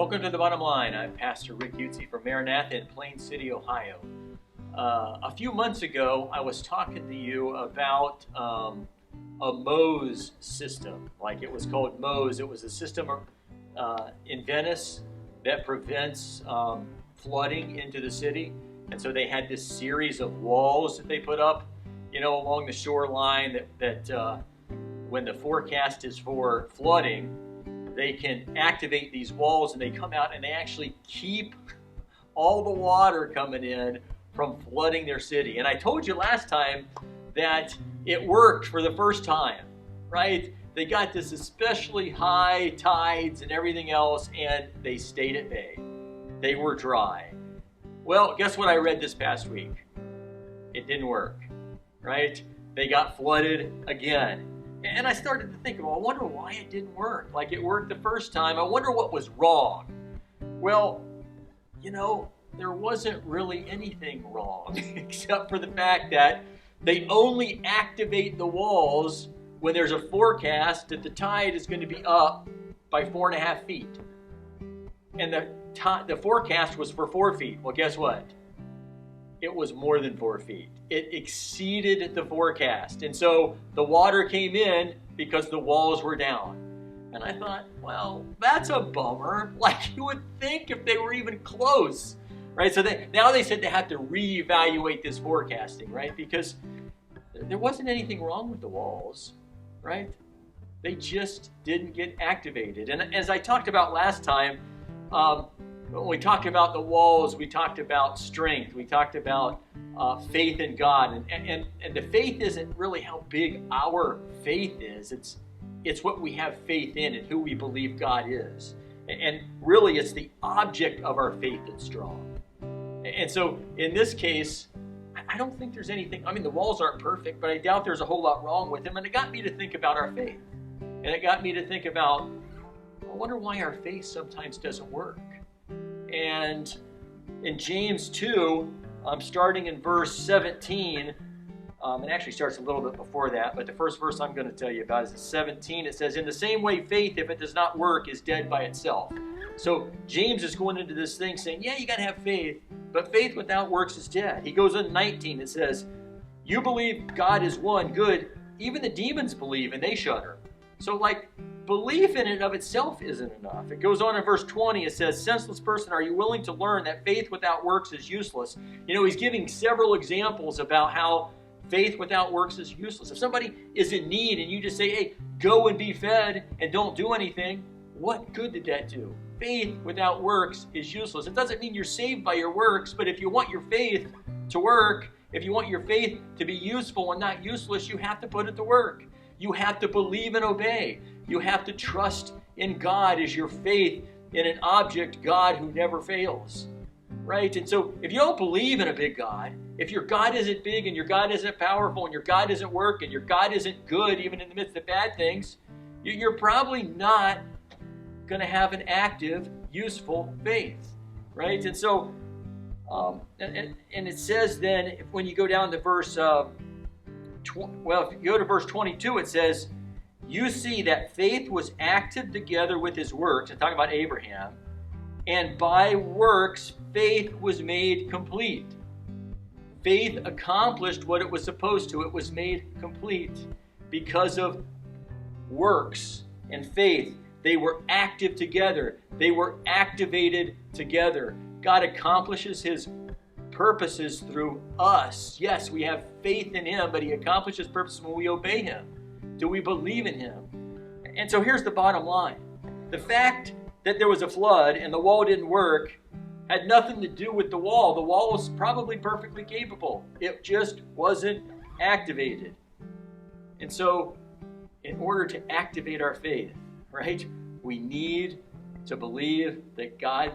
Welcome to The Bottom Line. I'm Pastor Rick Utze from Maranatha in Plain City, Ohio. A few months ago, I was talking to you about a Mose system. Like it was called Mose. It was a system in Venice that prevents flooding into the city. And so they had this series of walls that they put up, along the shoreline that when the forecast is for flooding, they can activate these walls and they come out and they actually keep all the water coming in from flooding their city. And I told you last time that it worked for the first time, right? They got this especially high tides and everything else, and they stayed at bay. They were dry. Well, guess what I read this past week? It didn't work, right? They got flooded again. And I started to think, well, I wonder why it didn't work. Like it worked the first time. I wonder what was wrong. Well, there wasn't really anything wrong except for the fact that they only activate the walls when there's a forecast that the tide is going to be up by 4.5 feet. And the forecast was for 4 feet. Well, guess what? It was more than 4 feet. It exceeded the forecast. And so the water came in because the walls were down. And I thought, well, that's a bummer. Like you would think if they were even close, right? So now they said they have to reevaluate this forecasting, right? Because there wasn't anything wrong with the walls, right? They just didn't get activated. And as I talked about last time, when we talked about the walls, we talked about strength. We talked about faith in God. And the faith isn't really how big our faith is. It's what we have faith in and who we believe God is. And really, it's the object of our faith that's strong. And so in this case, I don't think there's anything. I mean, the walls aren't perfect, but I doubt there's a whole lot wrong with them. And it got me to think about our faith. And it got me to think about, I wonder why our faith sometimes doesn't work. And in James 2, starting in verse 17, it actually starts a little bit before that, but the first verse I'm going to tell you about is 17. It says, "In the same way, faith, if it does not work, is dead by itself." So James is going into this thing saying, yeah, you got to have faith, but faith without works is dead. He goes on 19, it says, "You believe God is one, good. Even the demons believe and they shudder." So belief in and of itself isn't enough. It goes on in verse 20. It says, "Senseless person, are you willing to learn that faith without works is useless?" He's giving several examples about how faith without works is useless. If somebody is in need and you just say, hey, go and be fed and don't do anything, what good did that do? Faith without works is useless. It doesn't mean you're saved by your works, but if you want your faith to work, if you want your faith to be useful and not useless, you have to put it to work. You have to believe and obey. You have to trust in God as your faith in an object, God who never fails, right? And so if you don't believe in a big God, if your God isn't big and your God isn't powerful and your God doesn't work and your God isn't good even in the midst of bad things, you're probably not going to have an active, useful faith, right? And so, and it says then, when you go down to verse, if you go to verse 22, it says, "You see that faith was active together with his works," and talking about Abraham, "and by works faith was made complete." Faith accomplished what it was supposed to. It was made complete because of works and faith. They were active together. They were activated together. God accomplishes his purposes through us. Yes, we have faith in him, but he accomplishes purposes when we obey him. Do we believe in him? And so here's the bottom line. The fact that there was a flood and the wall didn't work had nothing to do with the wall. The wall was probably perfectly capable. It just wasn't activated. And so in order to activate our faith, right, we need to believe that God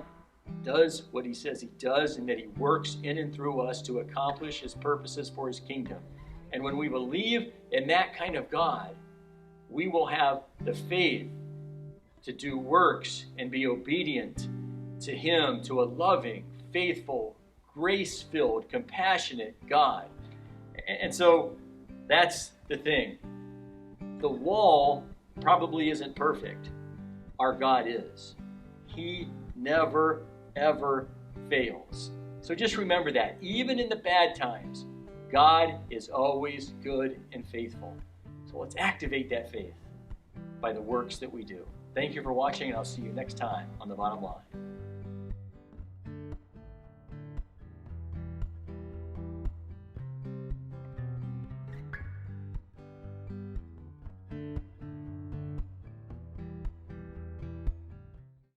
does what he says he does and that he works in and through us to accomplish his purposes for his kingdom. And when we believe in that kind of God, we will have the faith to do works and be obedient to him, to a loving, faithful, grace-filled, compassionate God. And so that's the thing. The wall probably isn't perfect. Our God is. He never, ever fails. So just remember that. Even in the bad times, God is always good and faithful. So let's activate that faith by the works that we do. Thank you for watching, and I'll see you next time on The Bottom Line.